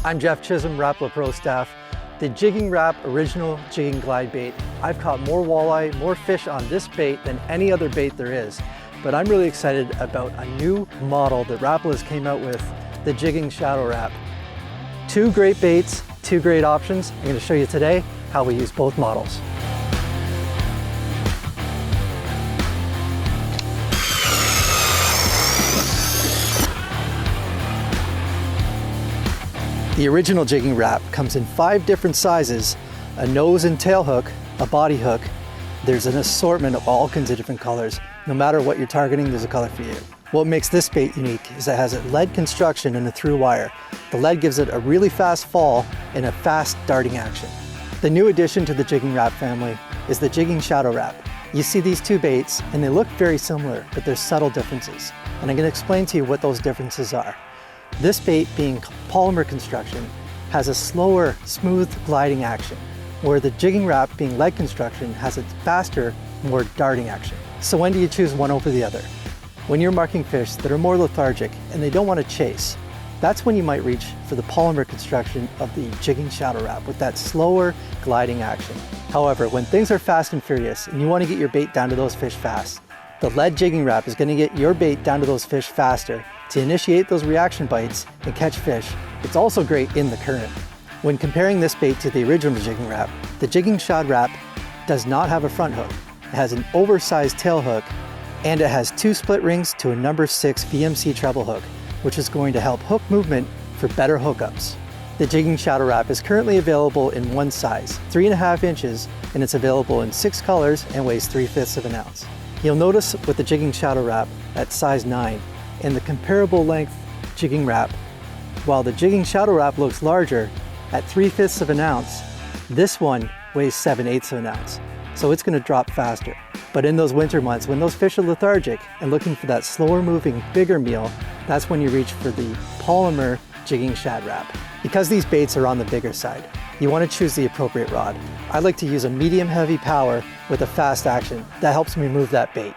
I'm Jeff Chisholm, Rapala Pro staff. The Jigging Rap original jigging glide bait. I've caught more walleye, more fish on this bait than any other bait there is. But I'm really excited about a new model that Rapala's came out with, the Jigging Shadow Rap. Two great baits, two great options. I'm going to show you today how we use both models. The original Jigging Rap comes in 5 different sizes: a nose and tail hook, a body hook. There's an assortment of all kinds of different colors. No matter what you're targeting, there's a color for you. What makes this bait unique is it has a lead construction and a through wire. The lead gives it a really fast fall and a fast darting action. The new addition to the Jigging Rap family is the Jigging Shadow Rap. You see these two baits and they look very similar, but there's subtle differences. And I'm going to explain to you what those differences are. This bait, being polymer construction, has a slower, smooth gliding action, where the Jigging Rap, being lead construction, has a faster, more darting action. So when do you choose one over the other? When you're marking fish that are more lethargic and they don't want to chase, that's when you might reach for the polymer construction of the Jigging Shadow Rap with that slower gliding action. However, when things are fast and furious and you want to get your bait down to those fish fast, the lead Jigging Rap is going to get your bait down to those fish faster to initiate those reaction bites and catch fish. It's also great in the current. When comparing this bait to the original Jigging Rap, the Jigging Shadow Rap does not have a front hook. It has an oversized tail hook, and it has 2 split rings to a number 6 VMC treble hook, which is going to help hook movement for better hookups. The Jigging Shadow Rap is currently available in one size, 3.5 inches, and it's available in 6 colors and weighs 3/5 of an ounce. You'll notice with the Jigging Shadow Rap at size 9 and the comparable length Jigging Rap, while the Jigging Shadow Rap looks larger at 3/5 of an ounce, this one weighs 7/8 of an ounce. So it's going to drop faster. But in those winter months, when those fish are lethargic and looking for that slower moving, bigger meal, that's when you reach for the polymer Jigging Shadow Rap. Because these baits are on the bigger side, you want to choose the appropriate rod. I like to use a medium heavy power with a fast action. That helps me move that bait.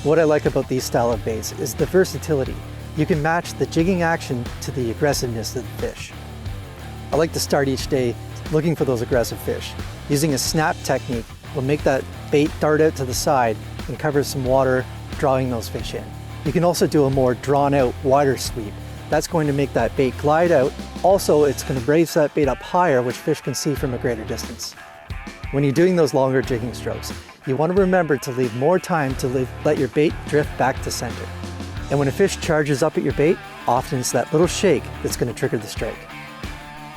What I like about these style of baits is the versatility. You can match the jigging action to the aggressiveness of the fish. I like to start each day looking for those aggressive fish. Using a snap technique will make that bait dart out to the side and cover some water, drawing those fish in. You can also do a more drawn out, wider sweep. That's going to make that bait glide out. Also, it's going to raise that bait up higher, which fish can see from a greater distance. When you're doing those longer jigging strokes, you want to remember to leave more time to let your bait drift back to center. And when a fish charges up at your bait, often it's that little shake that's going to trigger the strike.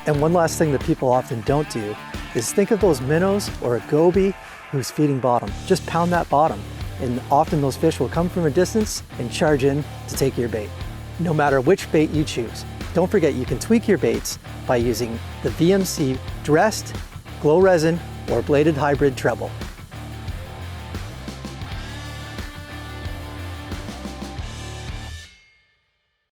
And one last thing that people often don't do is think of those minnows or a goby who's feeding bottom. Just pound that bottom, and often those fish will come from a distance and charge in to take your bait. No matter which bait you choose, don't forget you can tweak your baits by using the VMC dressed, glow resin, or bladed hybrid treble.